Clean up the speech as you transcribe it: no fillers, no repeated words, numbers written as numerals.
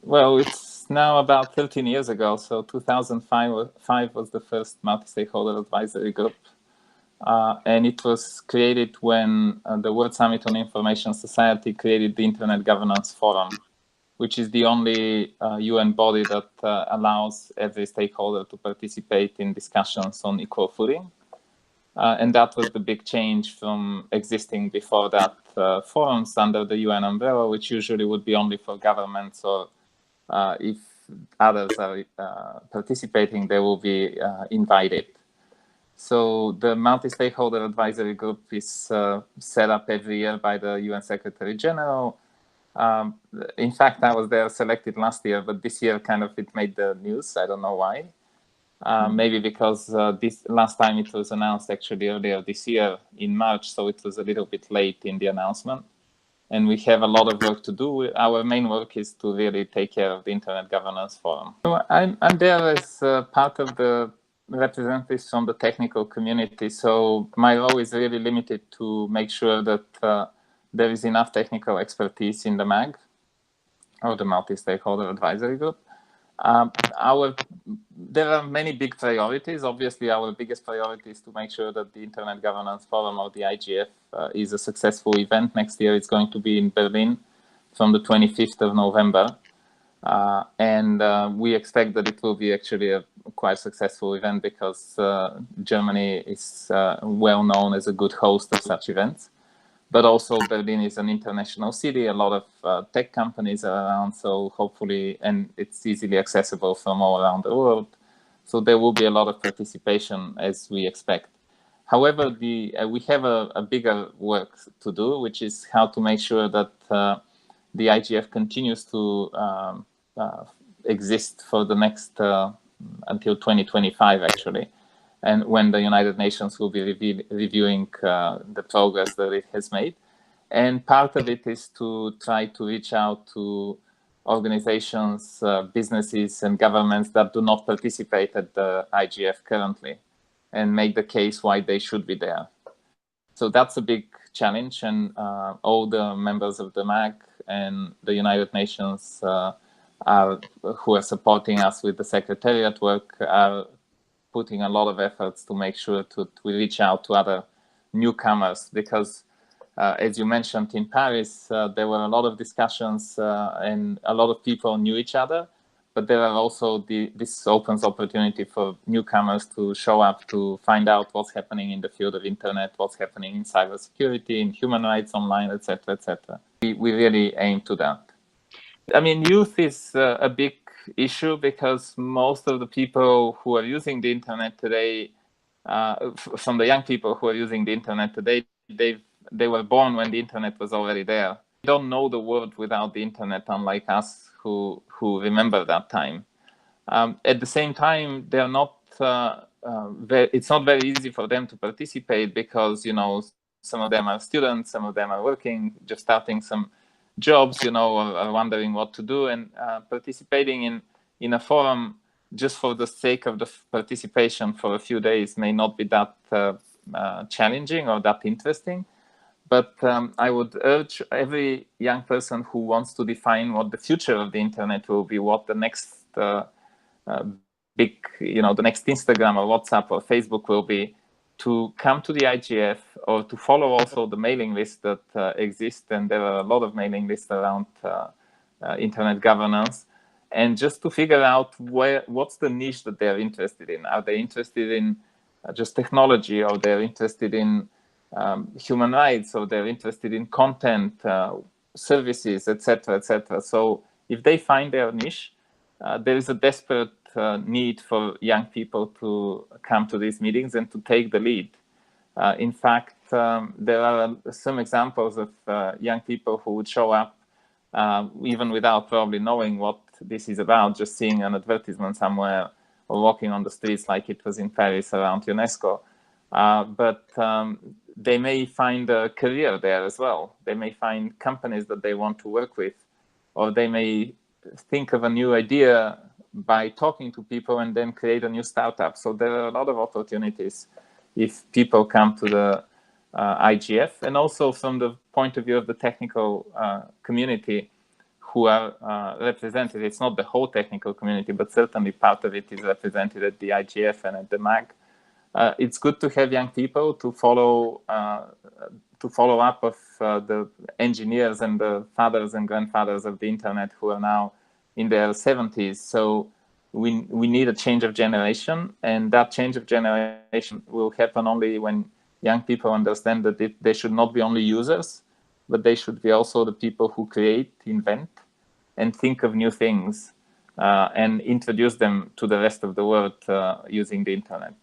Well, it's now about 13 years ago. So 2005 was the first multi-stakeholder advisory group. And it was created when the World Summit on Information Society created the Internet Governance Forum, which is the only UN body that allows every stakeholder to participate in discussions on equal footing. And that was the big change from existing before that forums under the UN umbrella, which usually would be only for governments, or if others are participating, they will be invited. So the Multi-Stakeholder Advisory Group is set up every year by the UN Secretary General. In fact, I was there selected last year, but this year kind of it made the news. I don't know why. Maybe because this last time it was announced actually earlier this year in March, so it was a little bit late in the announcement. And we have a lot of work to do. Our main work is to really take care of the Internet Governance Forum. So I'm there as part of the representatives from the technical community. So my role is really limited to make sure that there is enough technical expertise in the MAG, or the Multi-Stakeholder Advisory Group. There are many big priorities. Obviously, our biggest priority is to make sure that the Internet Governance Forum, or the IGF, is a successful event. Next year, it's going to be in Berlin from the 25th of November. And we expect that it will be actually a quite successful event because Germany is well known as a good host of such events. But also Berlin is an international city. A lot of tech companies are around, so hopefully, and it's easily accessible from all around the world. So there will be a lot of participation as we expect. However, we have a bigger work to do, which is how to make sure that the IGF continues to exist for the next, until 2025 actually. And when the United Nations will be reviewing the progress that it has made. And part of it is to try to reach out to organizations, businesses, and governments that do not participate at the IGF currently, and make the case why they should be there. So that's a big challenge, and all the members of the MAG and the United Nations who are supporting us with the Secretariat work are putting a lot of efforts to make sure we reach out to other newcomers, because as you mentioned in Paris, there were a lot of discussions and a lot of people knew each other, but there are also this opens opportunity for newcomers to show up, to find out what's happening in the field of internet, what's happening in cybersecurity, in human rights online, etc., etc. We really aim to that. I mean, youth is a big issue because most of the people who are using the internet today, from the young people who are using the internet today, they were born when the internet was already there. They don't know the world without the internet, unlike us who remember that time. At the same time, they're not. It's not very easy for them to participate because, you know, some of them are students, some of them are working, just starting some jobs, you know, or wondering what to do, and participating in a forum just for the sake of the participation for a few days may not be that challenging or that interesting. But I would urge every young person who wants to define what the future of the internet will be, what the next big, you know, the next Instagram or WhatsApp or Facebook will be, to come to the IGF or to follow also the mailing list that exists. And there are a lot of mailing lists around internet governance, and just to figure out what's the niche that they're interested in. Are they interested in just technology, or they're interested in human rights, or they're interested in content, services, etc., etc. So if they find their niche, there is a desperate need for young people to come to these meetings and to take the lead. In fact, there are some examples of young people who would show up even without probably knowing what this is about, just seeing an advertisement somewhere or walking on the streets like it was in Paris around UNESCO. But they may find a career there as well. They may find companies that they want to work with, or they may think of a new idea by talking to people and then create a new startup. So there are a lot of opportunities if people come to the IGF, and also from the point of view of the technical community, who are represented. It's not the whole technical community, but certainly part of it is represented at the IGF and at the MAG. It's good to have young people to follow up of the engineers and the fathers and grandfathers of the internet who are now in their 70s. So we need a change of generation, and that change of generation will happen only when young people understand that they should not be only users, but they should be also the people who create, invent, and think of new things and introduce them to the rest of the world using the internet.